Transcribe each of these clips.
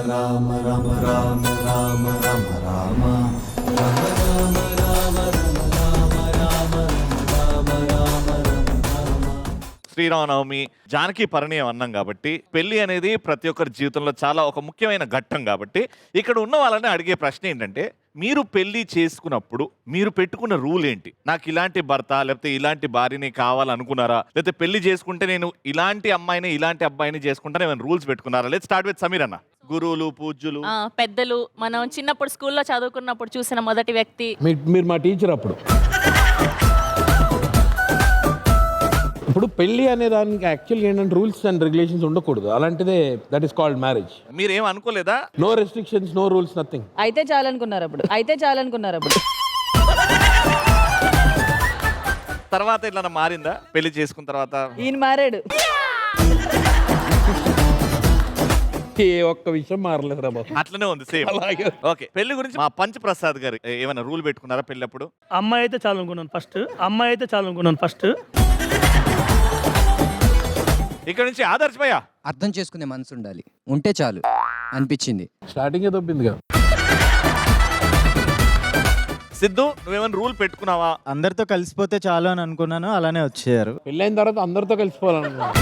రామ రామ రామ రామ రామ రామ శ్రీరామనవమి జానకి పరిణయం అన్నాం కాబట్టి పెళ్లి అనేది ప్రతి ఒక్కరి జీవితంలో చాలా ఒక ముఖ్యమైన ఘట్టం కాబట్టి ఇక్కడ ఉన్న వాళ్ళని అడిగే ప్రశ్న ఏంటంటే మీరు పెళ్లి చేసుకున్నప్పుడు మీరు పెట్టుకున్న రూల్ ఏంటి? నాకు ఇలాంటి భర్త లేకపోతే ఇలాంటి భార్యని కావాలనుకున్నారా, లేకపోతే పెళ్లి చేసుకుంటే నేను ఇలాంటి అమ్మాయిని ఇలాంటి అబ్బాయిని చేసుకుంటాను ఏమైనా రూల్స్ పెట్టుకున్నారా? లెట్స్ స్టార్ట్ విత్ సమీర్ అన్న. గురువులు, పూజ్యులు, పెద్దలు, మనం చిన్నప్పుడు స్కూల్లో చదువుకున్నప్పుడు చూసిన మొదటి వ్యక్తి. మీరు మా టీచర్ అప్పుడు. ఇప్పుడు పెళ్లి అనే దానికి యాక్చువల్గా ఏంటంటే రూల్స్ అండ్ రెగ్యులేషన్స్ ఉండకూడదు. అలాంటిదే దట్ ఈస్ కాల్డ్ మ్యారేజ్. మీరేం అనుకోలేదా? No restrictions, no rules, nothing. అయితే చాలనుకున్నారు అప్పుడు. తర్వాత ఇట్లా మారిందా పెళ్లి చేసుకున్న తర్వాత? ఈయన మారాడు. ఏ ఒక్క విషయం మారలేదు రా బాబు. అట్లనే ఉంది సేమ్. ఓకే, పెళ్లి గురించి మా పంచ్ ప్రసాద్ గారు ఏమైనా రూల్ పెట్టుకున్నారా పెళ్ళప్పుడు? అమ్మాయి అయితే చాలనుకున్నాను ఫస్ట్. ఇక్కడ నుంచి ఆదర్శ్ భయ్య. అర్థం చేసుకునే మనసు ఉండాలి, ఉంటే చాలు అనిపించింది. స్టార్టింగ్ దొబ్బింది కదా. సిద్ధు, నువ్వేమైనా రూల్ పెట్టుకున్నావా? అందరితో కలిసిపోతే చాలు అని అనుకున్నాను, అలానే వచ్చేయారు. పెళ్ళైన తర్వాత అందరితో కలిసిపోవాలనుకున్నాను.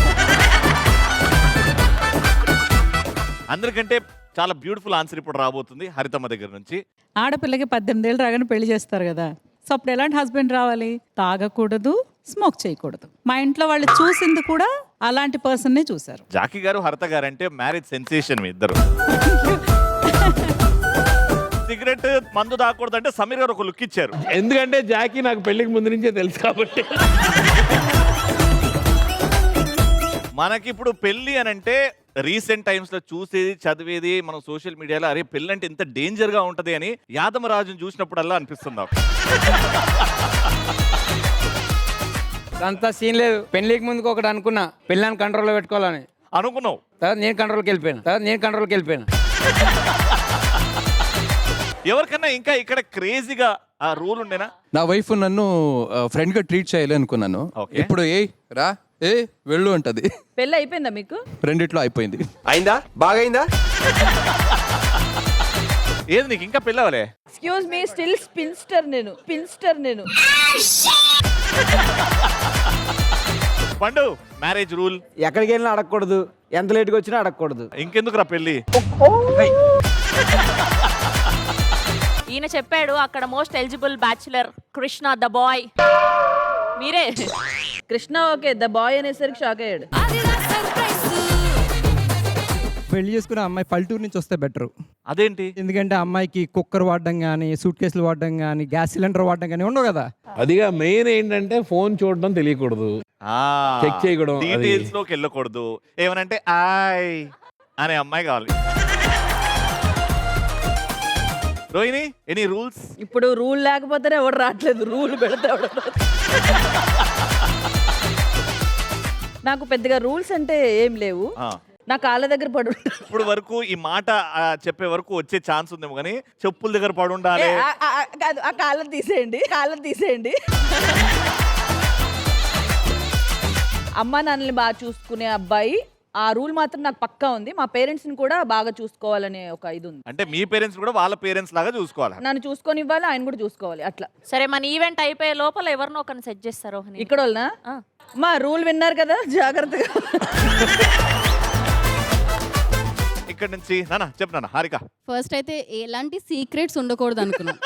అందరికంటే చాలా బ్యూటిఫుల్ ఆన్సర్ ఇప్పుడు రాబోతుంది హరితమ్మ దగ్గర నుంచి. ఆడపిల్లకి 18 ఏళ్ళు రాగానే పెళ్లి చేస్తారు కదా, సో అప్పుడు ఎలాంటి హస్బెండ్ రావాలి? తాగకూడదు, స్మోక్ చేయకూడదు. మా ఇంట్లో వాళ్ళు చూసింది కూడా అలాంటి పర్సన్ నే చూసారు. జాకీ గారు, హరిత గారు అంటే మ్యారేజ్ సెన్సేషన్ మీ ఇద్దరు. సిగరెట్, మందు తాగకూడదు అంటే సమీర్ గారు ఒక లుక్ ఇచ్చారు. ఎందుకంటే జాకీ నాకు పెళ్లికి ముందు నుంచే తెలుసు కాబట్టి. మనకి ఇప్పుడు పెళ్లి అని అంటే రీసెంట్ టైమ్స్ లో చూసేది, చదివేది మనం సోషల్ మీడియాలో, అరే పెళ్లి అంటే ఇంత డేంజర్ గా ఉంటది అని యాదమరాజును చూసినప్పుడల్లా అనిపిస్తుంది. అంత సీన్ లేదు. పెళ్లికి ముందుకు ఒకటి అనుకున్నా, పెళ్ళాన్ని కంట్రోల్లో పెట్టుకోవాలని అనుకున్నావు. తర్వాత నేను కంట్రోల్కి వెళ్ళిపోయాను. ఎవరికన్నా ఇంకా ఇక్కడ క్రేజీగా ఆ రూల్ ఉండేనా? నా వైఫ్ నన్ను ఫ్రెండ్ గా ట్రీట్ చేయాలి అనుకున్నాను. ఇప్పుడు రా వెళ్ళు అంటది. పెళ్ళి అయిపోయిందా మీకు? రెండిట్లో అయిపోయింది. అయిందా? బాగైందా? ఏది నీకు ఇంకా పెళ్ళవలే? ఎక్స్క్యూజ్ మీ, స్టిల్ స్పిన్స్టర్ నేను. పండు, మ్యారేజ్ రూల్ ఎక్కడికి వెళ్ళినా అడగకూడదు, ఎంత లేట్గా వచ్చినా అడగకూడదు. ఇంకెందుకు రా పెళ్లి? ఈయన చెప్పాడు అక్కడ most eligible bachelor Krishna the boy. మీరే కృష్ణ ఓకే, ద బాయ్ అనేసరికి షాక్ అయ్యాడు. పెళ్లి చేసుకున్న అమ్మాయి పల్లెటూరు నుంచి వస్తే బెటర్. అదేంటి? ఎందుకంటే అమ్మాయికి కుక్కర్ వాడడం కానీ, సూట్ కేసులు వాడడం కానీ, గ్యాస్ సిలిండర్ వాడడం కానీ ఉండవు కదా. అదిగా మెయిన్ ఏంటంటే ఫోన్ చూడడం తెలియకూడదు, చెక్ చేయకూడదు, డీటెయిల్స్ లోకి వెళ్ళకూడదు. ఏమనంటే ఆయ్ అనే అమ్మాయి కావాలి. Rohini, any rules? ఇప్పుడు రూల్ లేకపోతేనే ఎవడు రావట్లేదు, రూల్ పెడితే నాకు పెద్దగా రూల్స్ అంటే ఏం లేవు. నా కాళ్ళ దగ్గర పడు. ఇప్పుడు వరకు ఈ మాట చెప్పే వరకు వచ్చే ఛాన్స్ ఉందేమో కానీ చెప్పుల దగ్గర పడి ఉండాలి. ఆ కాళ్ళని తీసేయండి. అమ్మా నాన్నని బాగా చూసుకునే అబ్బాయి, ఆ రూల్ మాత్రం నాకు పక్కా ఉంది. మా పేరెంట్స్ ని కూడా బాగా చూసుకోవాలనే ఒక ఇది ఉంది. అంటే మీ పేరెంట్స్ కూడా వాళ్ళ పేరెంట్స్ లాగా చూసుకోవాలి, నన్ను చూసుకొని ఇవ్వాలి, ఆయన కూడా చూసుకోవాలి. అట్లా సరే, మన ఈవెంట్ అయిపోయే లోపల ఎవరినో ఒకరిని సెట్ చేస్తారు. ఇక్కడ వాళ్ళనా? మా రూల్ విన్నారు కదా, జాగ్రత్తగా. ఇక్కడ నుంచి నాన్న చెప్పు నాన్న. హారిక, ఫస్ట్ అయితే ఎలాంటి సీక్రెట్స్ ఉండకూడదు అనుకున్నాం.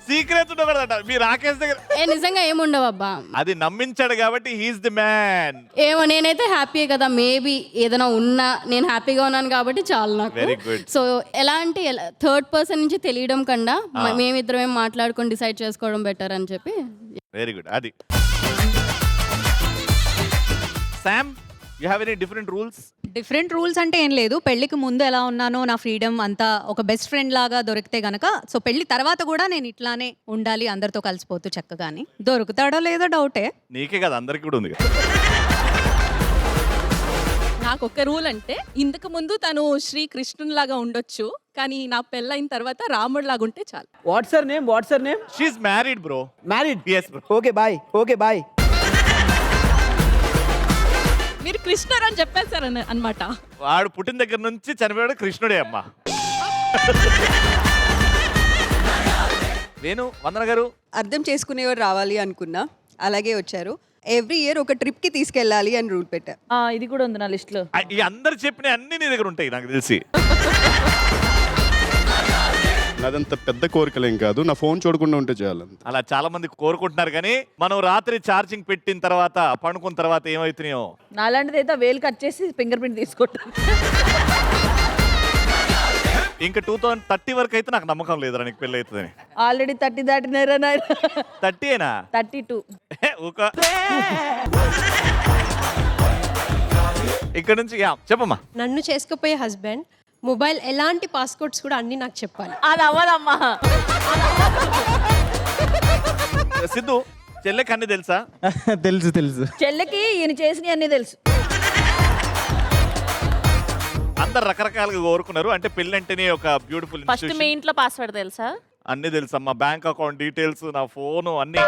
సీక్రెట్స్ ఉండకూడదట మీ రాకేష్ దగ్గర. నిజంగా ఏముండవు అబ్బా, అది నమ్మించాడు కాబట్టి హీఈస్ ది మ్యాన్. ఏమో నేనైతే హ్యాపీయే కదా, మేబీ ఏదైనా ఉన్నా నేను హ్యాపీగా ఉన్నాను కాబట్టి చాలు నాకు. Very good. సో ఎలాంటి థర్డ్ పర్సన్ నుంచి తెలియడం కన్నా మేమిద్దరం మాట్లాడుకొని డిసైడ్ చేసుకోవడం బెటర్ అని చెప్పి. Very good. అది Sam, you have any different rules? Different rules అంటే ఏం లేదు. పెళ్లికి ముందు ఎలా ఉన్నానో నా ఫ్రీడమ్ అంతా ఒక బెస్ట్ ఫ్రెండ్ లాగా దొరికితే గనక, సో పెళ్లి తర్వాత కూడా నేను ఇట్లానే ఉండాలి, అందరితో కలిసిపోతూ చక్కగాని. దొరుకుతాడో లేదో డౌటే. నీకే కదా, అందరికీ కూడా ఉంది. నాకు ఒక రూల్ అంటే, ఇంతకు ముందు తను శ్రీకృష్ణుని లాగా ఉండొచ్చు, కానీ నా పెళ్ళైన తర్వాత రాముడు లాగా ఉంటే చాలు. What's her name? She is married bro. Married? yes bro. Okay boy. మీరు కృష్ణర్ అని చెప్పేశారు అనమాట. వాడు పుట్టిన దగ్గర నుంచి చనిపోయాడు కృష్ణుడే అమ్మా. వేణు వందన గారు, అర్థం చేసుకునేవారు రావాలి అనుకున్నా, అలాగే వచ్చారు. ఎవ్రీ ఇయర్ ఒక ట్రిప్ కి తీసుకెళ్ళాలి అని రూల్ పెట్టా. ఇది కూడా ఉంది నా లిస్ట్ లో. ఈ అందరు చెప్పిన అన్ని నీ దగ్గర ఉంటాయి నాకు తెలిసి. అదంత పెద్ద కోరికలేం కాదు, నా ఫోన్ చూడకుండా ఉంటే చాలు. అలా చాలా మంది కోరుకుంటున్నారు కానీ మనం రాత్రి ఛార్జింగ్ పెట్టిన తర్వాత పడుకున్న తర్వాత ఏమవుతున్నాయో. నాలాంటిది అయితే వేలు కట్ చేసి ఫింగర్ ప్రింట్ తీసుకుంటాను. ఇంకా 2030 వరకు అయితే నాకు నమ్మకం లేదురా నీకు పెళ్ళి అవుతుందని. ఆల్రెడీ 30 దాటినారా? 30 32. ఇక్కడ నుంచి చెప్పమ్మా. నన్ను చేసుకుపోయే హస్బెండ్ మొబైల్ ఎలాంటి పాస్వర్డ్స్ కూడా అన్ని నాకు చెప్పాలి. అది అవ్వదమ్మా. సిద్ధు, చెల్లెకి అన్ని తెలుసా? తెలుసు చెల్లెకి ఈయన చేసినవి అన్నీ తెలుసు. అందరు రకరకాలుగా కోరుకున్నారు. అంటే పెళ్ళి అంటేనే ఒక బ్యూటిఫుల్ ఫస్ట్ మీ ఇంట్లో పాస్వర్డ్ తెలుసా? అన్ని తెలుసమ్మా, బ్యాంక్ అకౌంట్ డీటెయిల్స్, నా ఫోను అన్ని.